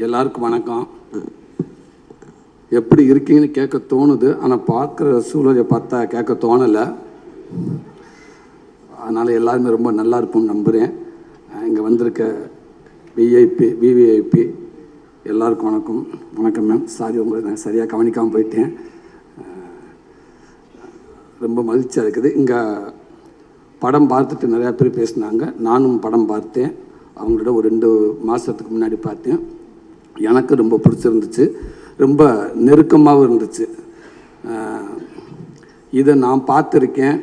எல்லாருக்கும் வணக்கம். எப்படி இருக்கீங்கன்னு கேட்க தோணுது, ஆனால் பார்க்குற சூழலை பார்த்தா கேட்க தோணலை. அதனால் எல்லாருமே ரொம்ப நல்லா இருப்போம்னு நம்புகிறேன். இங்கே வந்திருக்க விவிஐபி எல்லாருக்கும் வணக்கம். வணக்கம் மேம். சாரி, உங்களை நான் சரியாக கவனிக்காமல் போயிட்டேன். ரொம்ப மகிழ்ச்சியாக இருக்குது. இங்கே படம் பார்த்துட்டு நிறையா பேர் பேசினாங்க. நானும் படம் பார்த்தேன். அவங்களோட ஒரு 2 மாதத்துக்கு முன்னாடி பார்த்தேன். எனக்கு ரொம்ப பிடிச்சிருந்துச்சு, ரொம்ப நெருக்கமாகவும் இருந்துச்சு. இதை நான் பார்த்துருக்கேன்.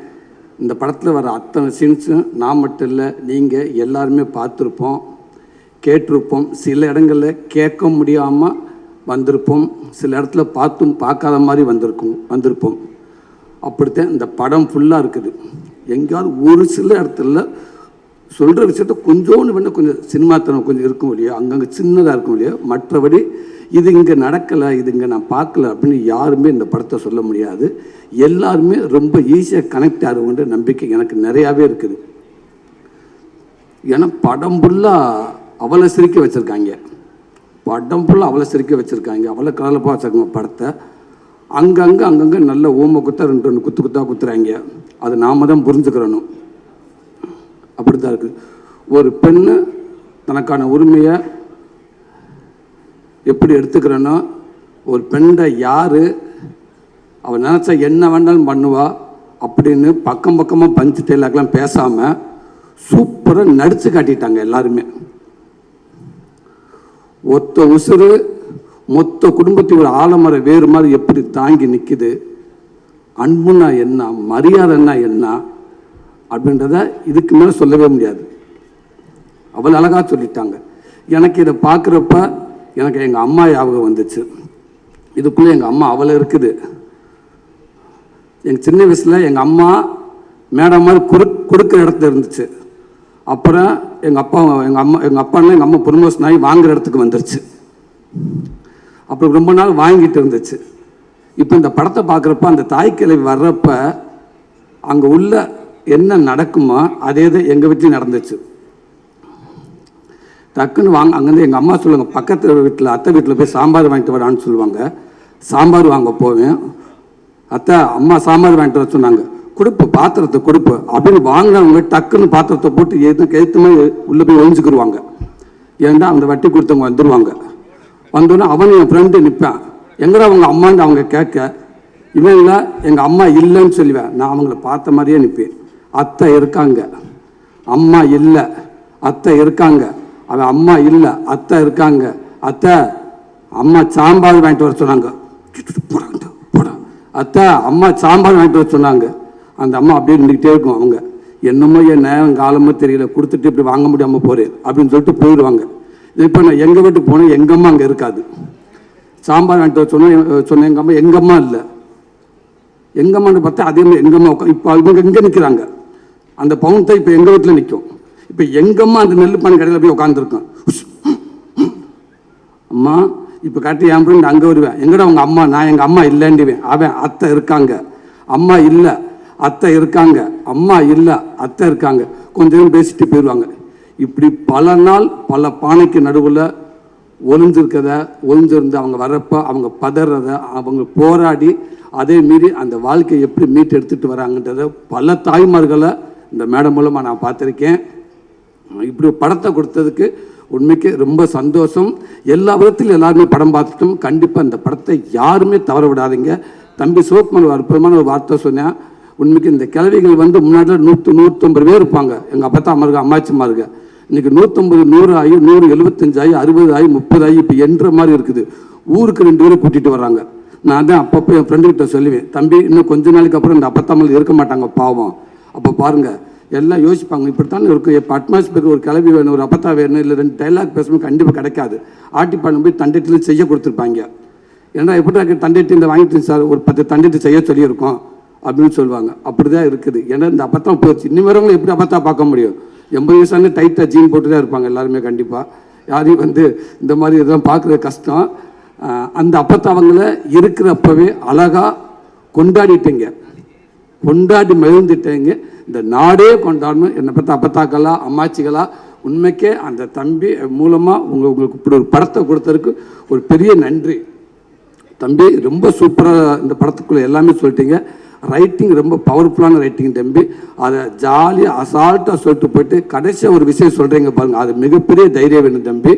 இந்த படத்தில் வர அத்தனை சீன்ஸும் நான் மட்டும் இல்லை, நீங்கள் எல்லாருமே பார்த்துருப்போம், கேட்டிருப்போம். சில இடங்களில் கேட்க முடியாமல் வந்திருப்போம், சில இடத்துல பார்த்தும் பார்க்காத மாதிரி வந்திருப்போம். அப்படித்தான் இந்த படம் ஃபுல்லாக இருக்குது. எங்கேயாவது ஒரு சில இடத்துல சொல்கிற விஷயத்த கொஞ்சோன்னு வேணால் கொஞ்சம் சினிமாத்தனம் கொஞ்சம் இருக்கும் இல்லையா, அங்கங்கே சின்னதாக இருக்கும் இல்லையா. மற்றபடி இது இங்கே நடக்கலை, இது இங்கே நான் பார்க்கல அப்படின்னு யாருமே இந்த படத்தை சொல்ல முடியாது. எல்லாருமே ரொம்ப ஈஸியாக கனெக்ட் ஆகுங்கிற நம்பிக்கை எனக்கு நிறையாவே இருக்குது. ஏன்னா படம் ஃபுல்லாக அவளை சிரிக்க வச்சுருக்காங்க, அவளை கலப்பாக வச்சுருக்காங்க படத்தை. அங்கங்கே நல்ல ஓம குத்தா 2 குத்தாக குத்துறாங்க. அது நாம தான் புரிஞ்சுக்கிறணும். அப்படி தான் இருக்குது. ஒரு பெண்ணு தனக்கான உரிமையை எப்படி எடுத்துக்கிறேன்னா, ஒரு பெண்ணை யார் அவள் நினச்சா என்ன வேண்டாலும் பண்ணுவா அப்படின்னு பக்கமாக பஞ்சு டைலாக்லாம் பேசாமல் சூப்பராக நடித்து காட்டிட்டாங்க எல்லாருமே. ஒத்த உசுறு மொத்த குடும்பத்தை ஒரு ஆலமர வேறு மாதிரி எப்படி தாங்கி நிற்கிது, அன்புன்னா என்ன, மரியாதைன்னா என்ன அப்படின்றத இதுக்கு மேலே சொல்லவே முடியாது. அவள் அழகாக சொல்லிட்டாங்க. எனக்கு இதை பார்க்குறப்ப எனக்கு எங்கள் அம்மா ஞாபகம் வந்துச்சு. இதுக்குள்ளே எங்கள் அம்மா அவளை இருக்குது. எங்கள் சின்ன வயசில் எங்கள் அம்மா மேடம் மாதிரி கொடுக்குற இடத்துல இருந்துச்சு. அப்புறம் எங்கள் அப்பான்னா எங்கள் அம்மா ப்ரொமோஷன் ஆகி வாங்குகிற இடத்துக்கு வந்துருச்சு. அப்புறம் ரொம்ப நாள் வாங்கிட்டு இருந்துச்சு. இப்போ இந்த படத்தை பார்க்குறப்ப அந்த தாய்க்கிழவி வர்றப்ப அங்கே உள்ள என்ன நடக்குமோ அதே தான் எங்கள் வீட்லையும் நடந்துச்சு. டக்குன்னு அங்கேருந்து எங்கள் அம்மா சொல்லுவாங்க, பக்கத்து வீட்டில் அத்தை வீட்டில் போய் சாம்பார் வாங்கிட்டு வரான்னு சொல்லுவாங்க. சாம்பார் வாங்க போவேன். அத்தை அம்மா சாம்பார் வாங்கிட்டு வர சொன்னாங்க, கொடுப்பு பாத்திரத்தை கொடுப்பு அப்படின்னு வாங்கினவங்க டக்குன்னு பாத்திரத்தை போட்டு எதுக்கு மாதிரி உள்ளே போய் ஒழிஞ்சுக்கிடுவாங்க. ஏன்னா அந்த வட்டி கொடுத்தவங்க வந்துடுவாங்க. வந்தோடனே அவன் என் ஃப்ரெண்டு நிற்பேன், எங்கடா அவங்க அம்மான்னு அவங்க கேட்க, இவன் இல்லை எங்கள் அம்மா இல்லைன்னு சொல்லுவேன். நான் அவங்கள பார்த்த மாதிரியே நிற்பேன். அத்தை இருக்காங்க, அம்மா இல்லை, அத்தை இருக்காங்க, அவன் அம்மா இல்லை, அத்தை இருக்காங்க, அத்தை அம்மா சாம்பார் வாங்கிட்டு வர சொன்னாங்க, அத்தை அம்மா சாம்பார் வாங்கிட்டு வர சொன்னாங்க. அந்த அம்மா அப்படியே நின்றுக்கிட்டே இருக்கும். அவங்க என்னமோ என் நேரம் காலமோ தெரியல, கொடுத்துட்டு இப்படி வாங்க முடியாமல் போகிறேன் அப்படின்னு சொல்லிட்டு போயிடுவாங்க. இப்போ நான் எங்கள் வீட்டுக்கு போனேன், எங்கள் அம்மா அங்கே இருக்காது. சாம்பார் வாங்கிட்டு வர சொன்னேன் எங்கள் அம்மா இல்லை. எங்கள் அம்மான்னு பார்த்தா அதே மாதிரி எங்கள் அம்மா இப்போ அவங்க இங்கே நிற்கிறாங்க. அந்த பவுன் தான் இப்போ எங்கள் வீட்டில் நிற்கும். இப்போ எங்கள் அம்மா அந்த நெல் பானை கடையில் போய் உட்காந்துருக்கேன். அம்மா இப்போ காட்டி என் ஃப்ரெண்ட் அங்கே வருவேன், எங்கடா அவங்க அம்மா, நான் எங்கள் அம்மா இல்லைன்னுவேன். அவன் அத்தை இருக்காங்க, அம்மா இல்லை, அத்தை இருக்காங்க, அம்மா இல்லை, அத்தை இருக்காங்க, கொஞ்சம் பேசிட்டு போயிடுவாங்க. இப்படி பல நாள் பல பானைக்கு நடுவில் ஒளிஞ்சிருந்து அவங்க வர்றப்போ அவங்க பதறத, அவங்க போராடி அதே மீறி அந்த வாழ்க்கையை எப்படி மீட்டு எடுத்துகிட்டு வராங்கன்றத பல தாய்மார்களை இந்த மேடம் மூலமாக நான் பார்த்துருக்கேன். இப்படி படத்தை கொடுத்ததுக்கு உண்மைக்கு ரொம்ப சந்தோஷம். எல்லா விதத்திலும் எல்லாருமே படம் பார்த்துட்டோம். கண்டிப்பாக இந்த படத்தை யாருமே தவற விடாதீங்க. தம்பி சிவகுமார் ஒரு அற்புதமான ஒரு வார்த்தை சொன்னேன். உண்மைக்கு இந்த கிழவிகள் முன்னாடியில் 100-150 பேர் இருப்பாங்க. எங்கள் அப்பா அம்மா இருக்கு, அம்மாச்சிமா இருக்கு. இன்றைக்கி 150 100 ஆகி 100 75 ஆகி 60 ஆகி 30 ஆகி இப்போ என்ற மாதிரி இருக்குது. ஊருக்கு 2 பேரை கூட்டிகிட்டு வர்றாங்க. நான் தான் அப்பப்போ என் ஃப்ரெண்டுக்கிட்ட சொல்லுவேன், தம்பி இன்னும் கொஞ்ச நாளைக்கு அப்புறம் இந்த அப்பத்தாமல் இருக்க மாட்டாங்க பாவம். அப்போ பாருங்கள் எல்லாம் யோசிப்பாங்க, இப்படித்தான் இருக்கும். இப்போ அட்மாஸ்பியர் ஒரு கிளவி வேணும், ஒரு அப்பத்தா வேணும், இல்லை 2 டைலாக் பேசணும், கண்டிப்பாக கிடைக்காது. ஆட்டிப்பாடு போய் தண்டேட்டில் செய்ய கொடுத்துருப்பாங்க. ஏன்னா எப்படி தண்டேட்டி இந்த வாங்கிட்டு சார் ஒரு 10 தண்டேட்டி செய்ய சொல்லியிருக்கோம் அப்படின்னு சொல்லுவாங்க. அப்படி தான் இருக்குது. ஏன்னா இந்த அப்பத்தான் போச்சு. இன்னும் வரவங்களை எப்படி அப்பத்தா பார்க்க முடியும்? 80 வயசான டைட்டாக ஜீன் போட்டு தான் இருப்பாங்க எல்லாருமே. கண்டிப்பாக யாரையும் இந்த மாதிரி இதெல்லாம் பார்க்குறது கஷ்டம். அந்த அப்பத்தாவங்களை இருக்கிறப்பவே அழகாக கொண்டாடிட்டீங்க, கொண்டாடி மகிழ்ந்துட்டேங்க. இந்த நாடே கொண்டாடணும். என்னை பற்றி அப்பத்தாக்களா அம்மாச்சிகளா உண்மைக்கே அந்த தம்பி மூலமாக உங்களுக்கு இப்படி ஒரு படத்தை கொடுத்ததுக்கு ஒரு பெரிய நன்றி தம்பி. ரொம்ப சூப்பராக இந்த படத்துக்குள்ளே எல்லாமே சொல்லிட்டீங்க. ரைட்டிங் ரொம்ப பவர்ஃபுல்லான ரைட்டிங் தம்பி. அதை ஜாலியாக அசால்ட்டாக சொல்லிட்டு போயிட்டு கடைசியாக ஒரு விஷயம் சொல்கிறீங்க பாருங்கள், அது மிகப்பெரிய தைரியம் வேணும் தம்பி,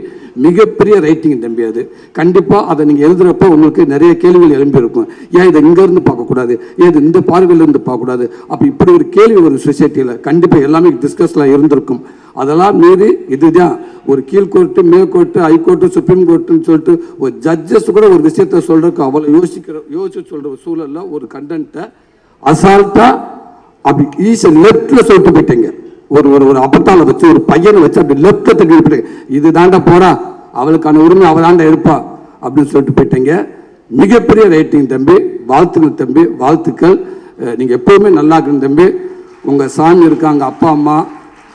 மிகப்பெரிய ரைட்டிங் தம்பி. அது கண்டிப்பாக அதை நீங்கள் எழுதுகிறப்ப உங்களுக்கு நிறைய கேள்விகள் எழும்பியிருக்கும். ஏன் இதை இங்கேருந்து பார்க்கக்கூடாது, ஏன் இது இந்த பார்வையிலேருந்து பார்க்கக்கூடாது, அப்போ இப்படி ஒரு கேள்வி ஒரு சொசைட்டியில் கண்டிப்பாக எல்லாமே டிஸ்கஸில் இருந்திருக்கும். அதெல்லாம் மீறி இதுதான் ஒரு கீழ்கோர்ட்டு, மேற்கோர்ட்டு, ஹைகோர்ட்டு, சுப்ரீம் கோர்ட்டுன்னு சொல்லிட்டு ஒரு ஜட்ஜஸ் கூட ஒரு விஷயத்த சொல்கிறதுக்கு அவ்வளோ யோசிச்சு சொல்கிற ஒரு சூழலில் ஒரு கண்டென்ட்டை அசால்ட்டா அப்படி ஈஸி லெஃப்ட்ல சொல்லிட்டு போயிட்டீங்க. ஒரு ஒரு அப்பத்தால வச்சு ஒரு பையனை வச்சு அப்படி லெஃப்ட்ல தட்டி போயிட்டு, இது தாண்டா போடா, அவளுக்கான உரிமை அவள் தாண்டா இருப்பா அப்படின்னு சொல்லிட்டு போயிட்டீங்க. மிகப்பெரிய ரைட்டிங் தம்பி, வாழ்த்துக்கள் தம்பி, வாழ்த்துக்கள். நீங்க எப்பவுமே நல்லா இருக்கணும் தம்பி. உங்க சாமி இருக்காங்க, அப்பா அம்மா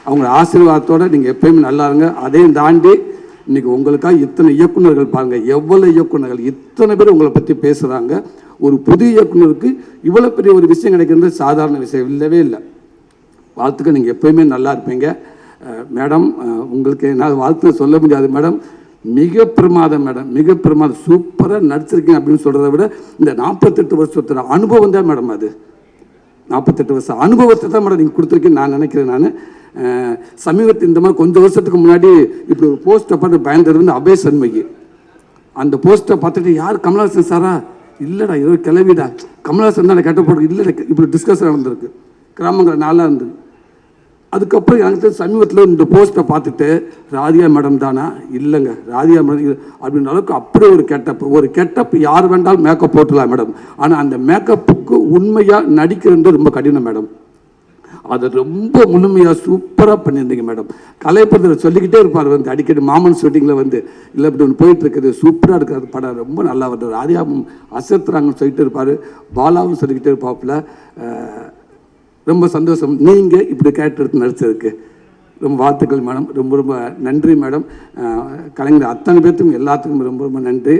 அவங்க ஆசீர்வாதத்தோட நீங்க எப்பயுமே நல்லா இருங்க. அதையும் தாண்டி இன்னைக்கு உங்களுக்காக இத்தனை இயக்குநர்கள் பாருங்க, எவ்வளவு இயக்குநர்கள் இத்தனை பேர் உங்களை பத்தி பேசுறாங்க. ஒரு புது இயக்குநருக்கு இவ்வளவு பெரிய ஒரு விஷயம் கிடைக்கிறது சாதாரண விஷயம் இல்லவே இல்லை. வாழ்த்துக்கள், நீங்கள் எப்பயுமே நல்லா இருப்பீங்க மேடம். உங்களுக்கு என்னால் வாழ்த்து சொல்ல முடியாது மேடம். மிக பிரமாதம் மேடம், மிக பிரமாதம், சூப்பராக நடிச்சிருக்கீங்க அப்படின்னு சொல்கிறத விட இந்த 48 வருஷத்தோட அனுபவம் தான் மேடம். அது 48 வருஷம் அனுபவத்தை தான் மேடம் நீங்கள் கொடுத்துருக்கீங்கன்னு நான் நினைக்கிறேன். நான் சமீபத்தில் இந்த மாதிரி கொஞ்சம் வருஷத்துக்கு முன்னாடி இப்படி ஒரு போஸ்ட்டை பார்த்து பயந்துருந்து அபய் சண்முகி அந்த போஸ்ட்டை பார்த்துட்டு, யார் கமலஹாசன் சாரா, இல்லைடா ஏதோ கிளவிடா, கமலஹாசன் தான் கட்ட போடுறது, இல்லை இப்படி டிஸ்கஷன் நடந்திருக்கு கிராமங்கள் நாளாக இருந்தது. அதுக்கப்புறம் எனக்கு சமீபத்தில் இந்த போஸ்ட்டை பார்த்துட்டு, ராதிகா மேடம் தானா, இல்லைங்க ராதிகா மேடம் அப்படின்ற அளவுக்கு அப்படியே ஒரு கெட்டப் யார் வேண்டாலும் மேக்கப் போட்டுலாம் மேடம். ஆனால் அந்த மேக்கப்புக்கு உண்மையாக நடிக்கிறது ரொம்ப கடினம் மேடம். அதை ரொம்ப முழுமையாக சூப்பராக பண்ணியிருந்தீங்க மேடம். கலைப்படத்தில் சொல்லிக்கிட்டே இருப்பார் வந்து அடிக்கடி மாமன் ஷூட்டிங்கில் வந்து, இல்லை இப்படி ஒன்று போயிட்டு இருக்குது, சூப்பராக இருக்கிறது படம், ரொம்ப நல்லா வருது, ராதிகாவும் அசத்துறாங்கன்னு சொல்லிட்டு இருப்பார், பாலாவும் சொல்லிக்கிட்டே இருப்பாப்புல. ரொம்ப சந்தோஷம் நீங்கள் இப்படி கேரக்டர் எடுத்து நடிச்சதுக்கு. ரொம்ப வாழ்த்துக்கள் மேடம், ரொம்ப ரொம்ப நன்றி மேடம். கலைஞர் அத்தனை பேர்த்துக்கும் எல்லாத்துக்கும் ரொம்ப ரொம்ப நன்றி.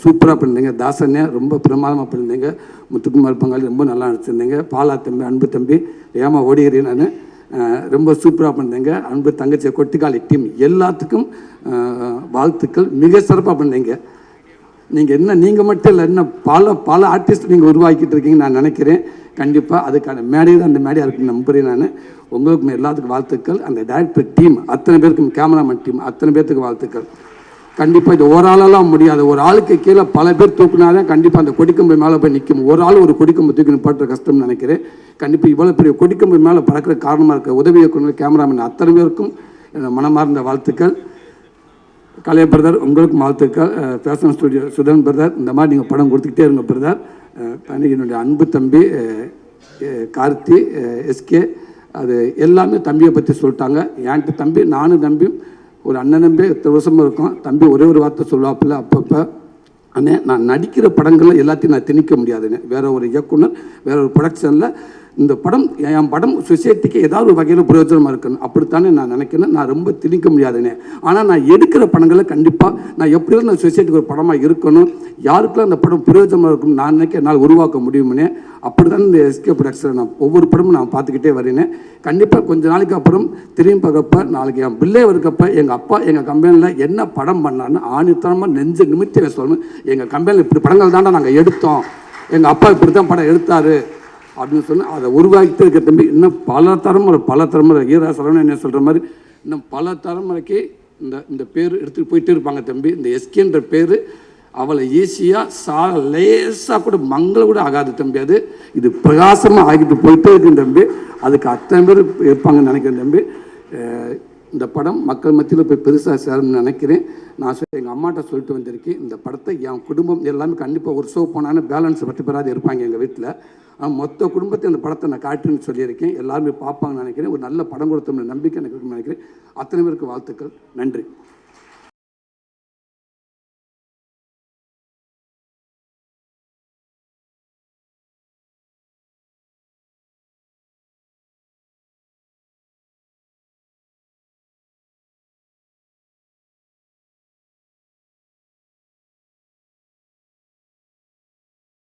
சூப்பராக பண்ணியிருந்தீங்க. தாசனே ரொம்ப பிரமாதமாக பண்ணியிருந்தீங்க. முத்துக்குமார் பங்காளி ரொம்ப நல்லா நடிச்சிருந்தீங்க. பாலா தம்பி, அன்பு தம்பி, ஏமா ஓடுகிறேன் நான், ரொம்ப சூப்பராக பண்ணியிருந்தீங்க. அன்பு தங்கச்சி, கொட்டிக்காளி டீம் எல்லாத்துக்கும் வாழ்த்துக்கள். மிக சிறப்பாக பண்ணீங்க. நீங்கள் மட்டும் இல்லை, இன்னும் பல ஆர்டிஸ்ட் நீங்கள் உருவாக்கிட்டு இருக்கீங்கன்னு நான் நினைக்கிறேன். கண்டிப்பாக அதுக்கான மேடை தான் அந்த மேடையாக இருக்குன்னு நம்புகிறேன் நான். உங்களுக்கும் எல்லாத்துக்கும் வாழ்த்துக்கள். அந்த டைரக்டர் டீம் அத்தனை பேருக்கும், கேமராமேன் டீம் அத்தனை பேர்த்துக்கு வாழ்த்துக்கள். கண்டிப்பாக இது ஒரு ஆளாலாம் முடியாது. ஒரு ஆளுக்கு கீழே பல பேர் தூக்குனாதான் கண்டிப்பாக அந்த கொடிக்கம்பு மேலே போய் நிற்கும். ஒரு ஆள் ஒரு கொடிக்கம்பு தூக்கி நிப்பாட்டுற கஷ்டம்னு நினைக்கிறேன். கண்டிப்பாக இவ்வளோ பெரிய கொடிக்கம்பு மேலே பறக்கிற காரணமாக இருக்க உதவி இயக்குனர், கேமராமேன் அத்தனை பேருக்கும் மனமார்ந்த வாழ்த்துக்கள். கலை பிரதர் உங்களுக்கும் வாழ்த்துக்கள். ஃபேஷன் ஸ்டுடியோ சுதன் பிரதர், இந்த மாதிரி நீங்கள் படம் கொடுத்துக்கிட்டே இருங்க பிரதர். என்னுடைய அன்பு தம்பி கார்த்தி, எஸ்கே, அது எல்லாமே தம்பியை பற்றி சொல்லிட்டாங்க. என்கிட்ட தம்பி, நானும் தம்பியும் ஒரு அண்ணன் தம்பி எத்தனை வருஷமாக இருக்கும். தம்பி ஒரே ஒரு வார்த்தை சொல்லுவாப்பில்ல அப்பப்போ, அண்ணே நான் நடிக்கிற படங்களில் எல்லாத்தையும் நான் திணிக்க முடியாதுண்ணே. வேற ஒரு இயக்குனர், வேற ஒரு ப்ரொடக்ஷனில் இந்த படம் என் படம் சொசைட்டிக்கு ஏதாவது ஒரு வகையில் பிரயோஜனமாக இருக்கணும் அப்படித்தானே நான் நினைக்கிறேன். நான் ரொம்ப திணிக்க முடியாதுண்ணே. ஆனால் நான் எடுக்கிற படங்களில் கண்டிப்பாக நான் எப்படியும் நான் சொசைட்டிக்கு ஒரு படமாக இருக்கணும், யாருக்கெல்லாம் அந்த படம் பிரயோஜனமாக இருக்கும் நான் நினைக்க என்னால் உருவாக்க முடியும்னே. அப்படி தான் இந்த எஸ்கே ப்ரொடக்ஷனை நான் ஒவ்வொரு படமும் நான் பார்த்துக்கிட்டே வரேன். கண்டிப்பாக கொஞ்ச நாளைக்கு அப்புறம் திரும்பி பார்க்கப்ப, நாளைக்கு என் பிள்ளை இருக்கப்ப எங்கள் அப்பா எங்கள் கம்பெனியில் என்ன படம் பண்ணான்னு ஆணித்தனமாக நெஞ்ச நிமித்தி சொல்லணும். எங்கள் கம்பெனியில் இப்படி படங்கள் தாண்டா நாங்கள் எடுத்தோம், எங்கள் அப்பா இப்படி தான் படம் எடுத்தார் அப்படின்னு சொன்னால் அதை உருவாக்கிட்டு இருக்க தம்பி. இன்னும் பல தலைமுறை ஈரா சரவணன் என்ன சொல்கிற மாதிரி இன்னும் பல தலைமுறைக்கு இந்த பேர் எடுத்துகிட்டு போயிட்டே இருப்பாங்க தம்பி. இந்த எஸ்கேன்ற பேர் அவளை ஈஸியாக லேசாக கூட மங்கள கூட ஆகாது தம்பி. அது இது பிரகாசமாக ஆகிட்டு போயிட்டே இருக்குன்னு தம்பி. அதுக்கு அத்தனை பேர் இருப்பாங்கன்னு நினைக்கிறேன் தம்பி. இந்த படம் மக்கள் மத்தியில் போய் பெருசாக சேரணும்னு நினைக்கிறேன். நான் எங்கள் அம்மாட்ட சொல்லிட்டு வந்திருக்கேன், இந்த படத்தை என் குடும்பம் எல்லாமே கண்டிப்பாக ஒரு ஷோ போனான்னு பேலன்ஸ் 10 பேராது இருப்பாங்க எங்கள் வீட்டில். மொத்த குடும்பத்தை அந்த படத்தை நான் காட்டுன்னு சொல்லியிருக்கேன். எல்லாருமே பார்ப்பாங்கன்னு நினைக்கிறேன். ஒரு நல்ல படம் கொடுத்தோம்னு நம்பிக்கை எனக்கு நினைக்கிறேன். அத்தனை பேருக்கு வாழ்த்துக்கள். நன்றி.